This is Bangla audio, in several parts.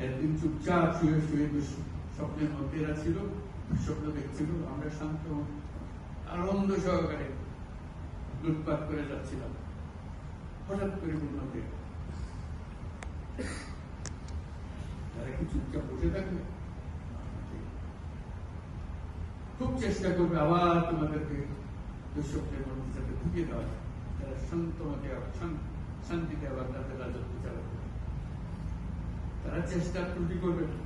একদিন চুপচাপ শুয়ে শুয়ে স্বপ্নের মধ্যে এরা ছিল, স্বপ্ন দেখছিল, আমরা শান্ত আনন্দ সহকারে লুটপাট করে যাচ্ছিলাম। হঠাৎ করে মধ্যে তারা কি চুপচাপ বসে থাকবে? খুব চেষ্টা করবে আবার তোমাদেরকে দুঃস্বপ্নের মধ্যে যাতে ঢুকিয়ে দেওয়া যায়, তারা শান্তমতে শান্তিতে আবার তাদের রাজত্ব চালাবে। তারা চেষ্টা ত্রুটি করবে না।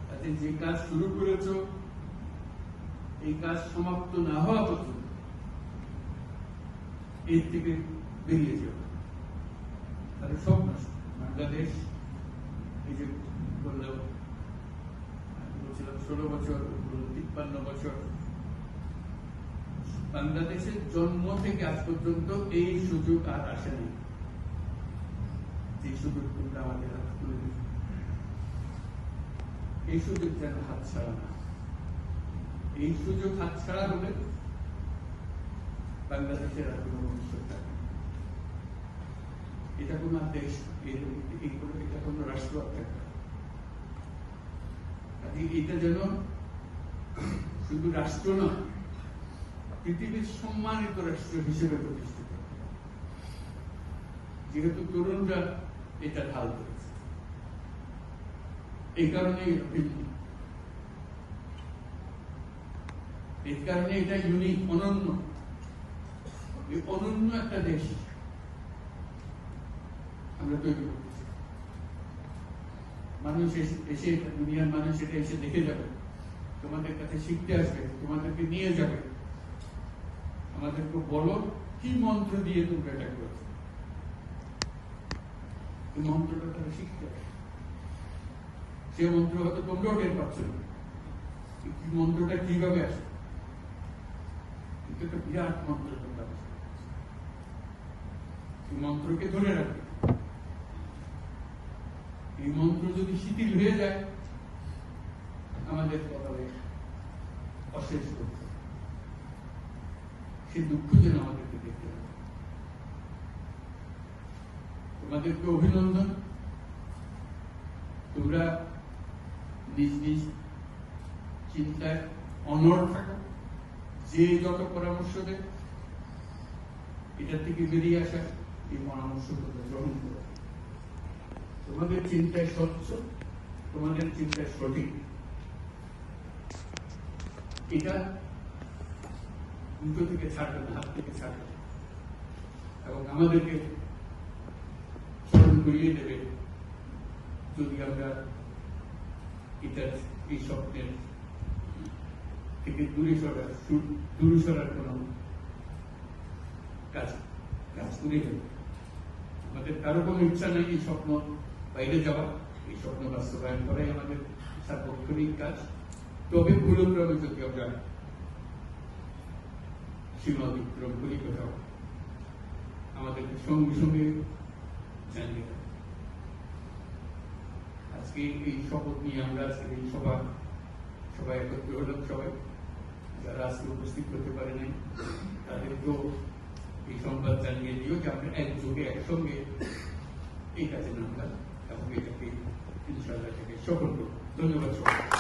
তাদের যে কাজ শুরু করেছ, এই কাজ সমাপ্ত না হওয়া পর্যন্ত এর থেকে বেরিয়ে যাবে। তাদের সব নষ্ট। বাংলাদেশ এই যে বললাম 16 বছর 53 বছর, বাংলাদেশের জন্ম থেকে আজ পর্যন্ত এই সুযোগ আর আসেনি যে সুযোগ তোমরা আমাদের হাত তুলে দিচ্ছ। এই সুযোগ যেন হাত ছাড়া না। এই সুযোগ হাত ছাড়া হলে বাংলাদেশের আর কোনো ভবিষ্যৎ থাকে। এটা কোনো দেশ, এটা কোনো রাষ্ট্র থাকে। এটা যেন শুধু রাষ্ট্র নয়, পৃথিবীর সম্মানিত রাষ্ট্র হিসেবে প্রতিষ্ঠিত। যেহেতু তরুণরা এটা ঢাল করেছে, এই কারণে এটা ইউনিক, অনন্য। এই অনন্য একটা দেশ আমরা তৈরি করতেছি। মানুষ এসে, দুনিয়ার মানুষ এটা এসে দেখে যাবে, তোমাদের কাছে শিখতে আসবে, তোমাদেরকে নিয়ে যাবে। আমাদেরকে বলো কি মন্ত্র দিয়ে তোমরা এটা করেছো, এই মন্ত্রটা তারা শিখতে আসবে। সে মন্ত্র হয়তো তোমরাও টের পাচ্ছ না, মন্ত্রটা কিভাবে আসে। একটা বিরাট মন্ত্র তোমরা, এই মন্ত্রকে ধরে রাখবে। এই মন্ত্র যদি শিথিল হয়ে যায়, আমাদের কপালে অশেষ দুঃখ, সেই দুঃখ যেন আমাদেরকে দেখতে হবে। তোমাদেরকে অভিনন্দন। তোমরা নিজ নিজ চিন্তায় অনড় থাকো। যে যত পরামর্শ দেয়, এটা থেকে বেরিয়ে আসা এই পরামর্শ গ্রহণ করো। তোমাদের চিন্তায় স্বচ্ছ, তোমাদের চিন্তায় সঠিক, এটা দুটো থেকে ছাড়বে না, হাত থেকে ছাড়বে। এবং আমাদেরকে স্মরণ করিয়ে দেবে যদি আমরা এই স্বপ্নের থেকে দূরে সরার কোন কাজ করে দেবে। আমাদের কারো কোনো ইচ্ছা নেই এই স্বপ্ন বাইরে যাওয়া, এই স্বপ্ন বাস্তবায়ন করাই আমাদের সার্বক্ষণিক কাজ। তবে ভুলক্রমে যদি আমরা সীমা অতিক্রম করি কোথাও, আমাদেরকে সঙ্গে সঙ্গে জানিয়ে দেয়। আজকে এই শপথ নিয়ে আমরা আজকে এই সবাই একত্র হলাম। সবাই যারা আজকে উপস্থিত করতে পারে নাই, তাদেরকেও এই সংবাদ জানিয়ে দিও যে আমরা একযোগে একসঙ্গে এই কাজে নামলাম এবং এটাকে ইনশাআল্লাহ সফল করব। ধন্যবাদ সবাই।